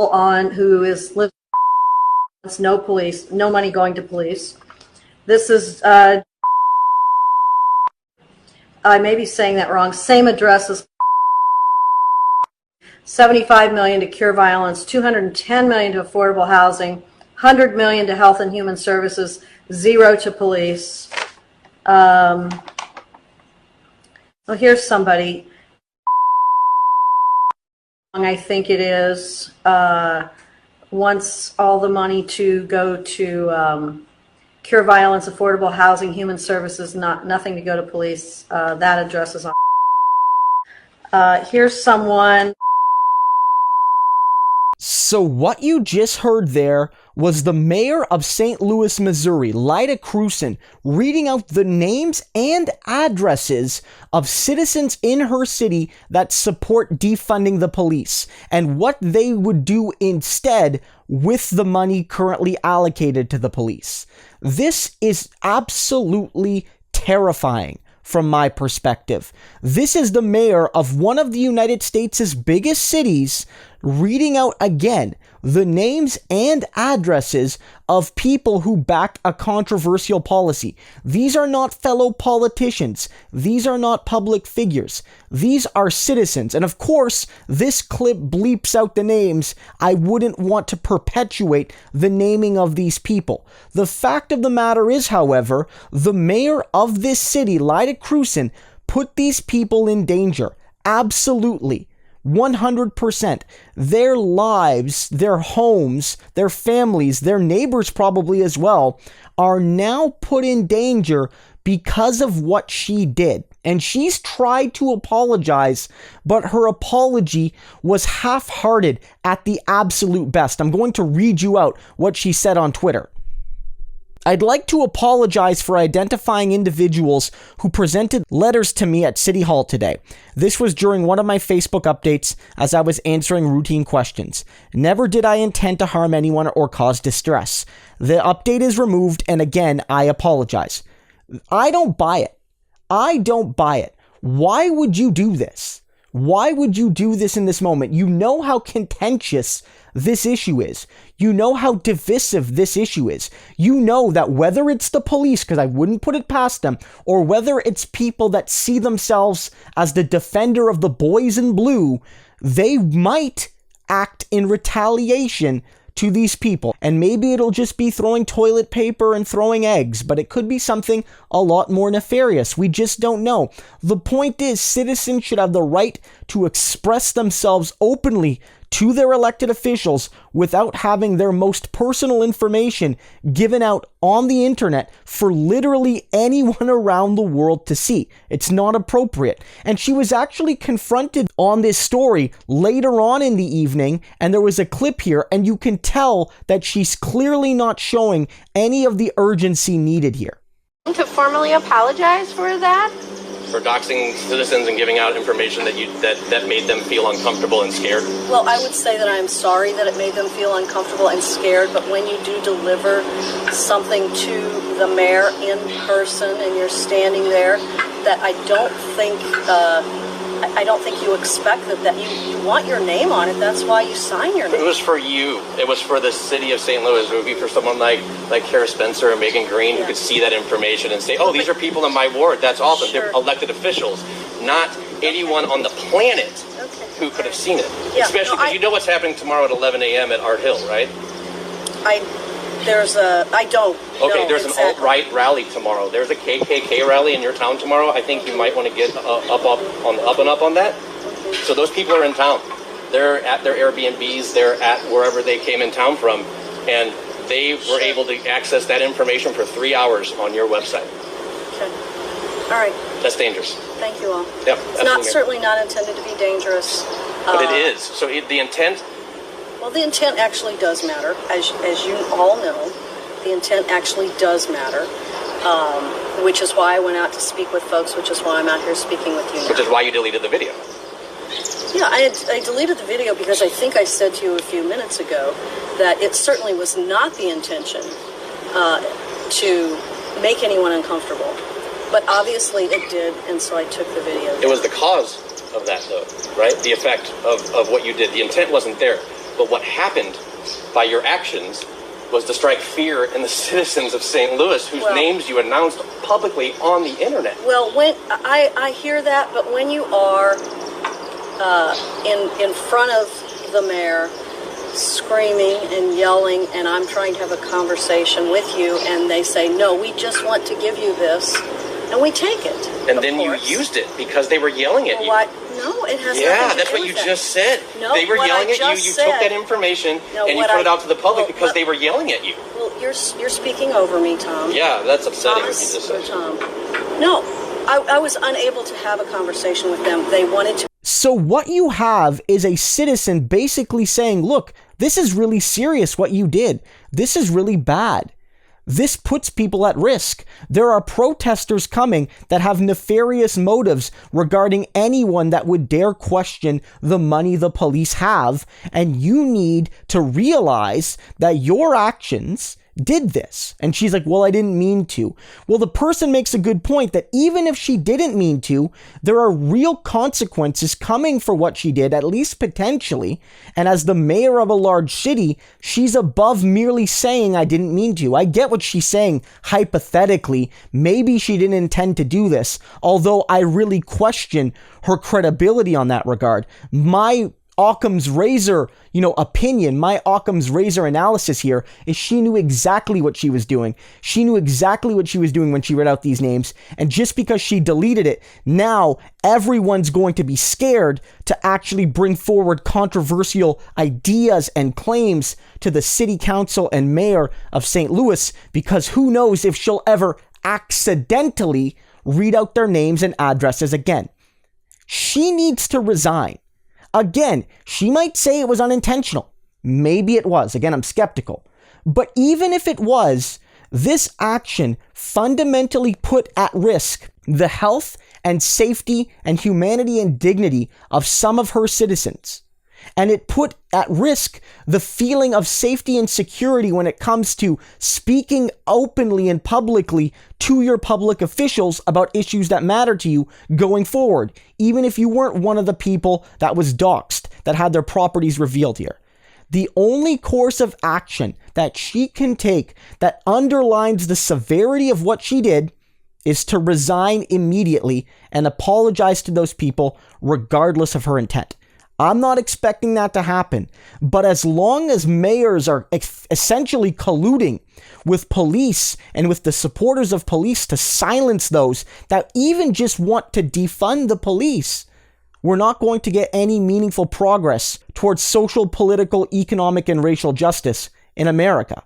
on who lives no police, no money going to police. This is I may be saying that wrong. Same address as $75 million to cure violence, $210 million to affordable housing, $100 million to health and human services, zero to police. Well, here's somebody. I think it is. Wants all the money to go to cure violence, affordable housing, human services, nothing to go to police. That address is on. Here's someone. So what you just heard there was the mayor of St. Louis, Missouri, Lyda Krewson, reading out the names and addresses of citizens in her city that support defunding the police and what they would do instead with the money currently allocated to the police. This is absolutely terrifying. From my perspective, this is the mayor of one of the United States' biggest cities reading out again the names and addresses of people who back a controversial policy. These are not fellow politicians. These are not public figures. These are citizens. And of course, this clip bleeps out the names. I wouldn't want to perpetuate the naming of these people. The fact of the matter is, however, the mayor of this city, Lyda Krewson, put these people in danger. Absolutely. 100%. Their lives, their homes, their families, their neighbors probably as well, are now put in danger because of what she did. And she's tried to apologize, but her apology was half-hearted at the absolute best. I'm going to read you out what she said on Twitter. I'd like to apologize for identifying individuals who presented letters to me at City Hall today. This was during one of my Facebook updates as I was answering routine questions. Never did I intend to harm anyone or cause distress. The update is removed, and again, I apologize. I don't buy it. I don't buy it. Why would you do this? Why would you do this in this moment? You know how contentious this issue is. You know how divisive this issue is. You know that whether it's the police, because I wouldn't put it past them, or whether it's people that see themselves as the defender of the boys in blue, they might act in retaliation to these people. And maybe it'll just be throwing toilet paper and throwing eggs, but it could be something a lot more nefarious. We just don't know. The point is, citizens should have the right to express themselves openly to their elected officials without having their most personal information given out on the internet for literally anyone around the world to see. It's not appropriate. And she was actually confronted on this story later on in the evening, and there was a clip here, and you can tell that she's clearly not showing any of the urgency needed here. To formally apologize for that? For doxing citizens and giving out information that made them feel uncomfortable and scared? Well, I would say that I'm sorry that it made them feel uncomfortable and scared, but when you do deliver something to the mayor in person and you're standing there, that I don't think you expect that you want your name on it. That's why you sign your name. It was for you. It was for the city of St. Louis. It would be for someone like Kara Spencer and Megan Green who could see that information and say, oh, these are people in my ward. That's awesome. Sure. They're elected officials, not anyone on the planet who could have seen it. Yeah, especially because you know what's happening tomorrow at 11 a.m. at Art Hill, right? There's an alt-right rally tomorrow. There's a KKK rally in your town tomorrow. I think you might want to get up and up on that. So those people are in town. They're at their Airbnbs. They're at wherever they came in town from, and they were able to access that information for 3 hours on your website. Okay. All right. That's dangerous. Thank you all. Yep. It's certainly not intended to be dangerous. But it is. So the intent. Well, the intent actually does matter. As you all know, the intent actually does matter, which is why I went out to speak with folks, which is why I'm out here speaking with you now. Which is why you deleted the video. Yeah, I deleted the video because I think I said to you a few minutes ago that it certainly was not the intention to make anyone uncomfortable. But obviously it did, and so I took the video down. It was the cause of that, though, right? The effect of what you did. The intent wasn't there. But what happened by your actions was to strike fear in the citizens of St. Louis, whose names you announced publicly on the internet. Well, when I hear that, but when you are in front of the mayor, screaming and yelling, and I'm trying to have a conversation with you, and they say, no, we just want to give you this, and we take it. And then you used it because they were yelling at you. No, it has nothing to do with that. Yeah, that's what you just said. No, they were yelling at you. You took that information and you put it out to the public because they were yelling at you. Well, you're speaking over me, Tom. Yeah, that's upsetting what you just said. Tom. No, I was unable to have a conversation with them. They wanted to. So what you have is a citizen basically saying, look, this is really serious what you did. This is really bad. This puts people at risk. There are protesters coming that have nefarious motives regarding anyone that would dare question the money the police have, and you need to realize that your actions did this. And she's like, well, I didn't mean to. Well, the person makes a good point that even if she didn't mean to, there are real consequences coming for what she did, at least potentially. And as the mayor of a large city, she's above merely saying, I didn't mean to. I get what she's saying hypothetically. Maybe she didn't intend to do this, although I really question her credibility on that regard. My Occam's razor, opinion, my Occam's razor analysis here is she knew exactly what she was doing. She knew exactly what she was doing when she read out these names. And just because she deleted it, now everyone's going to be scared to actually bring forward controversial ideas and claims to the city council and mayor of St. Louis, because who knows if she'll ever accidentally read out their names and addresses again. She needs to resign. Again, she might say it was unintentional. Maybe it was. Again, I'm skeptical. But even if it was, this action fundamentally put at risk the health and safety and humanity and dignity of some of her citizens. And it put at risk the feeling of safety and security when it comes to speaking openly and publicly to your public officials about issues that matter to you going forward, even if you weren't one of the people that was doxxed, that had their properties revealed here. The only course of action that she can take that underlines the severity of what she did is to resign immediately and apologize to those people regardless of her intent. I'm not expecting that to happen, but as long as mayors are essentially colluding with police and with the supporters of police to silence those that even just want to defund the police, we're not going to get any meaningful progress towards social, political, economic, and racial justice in America.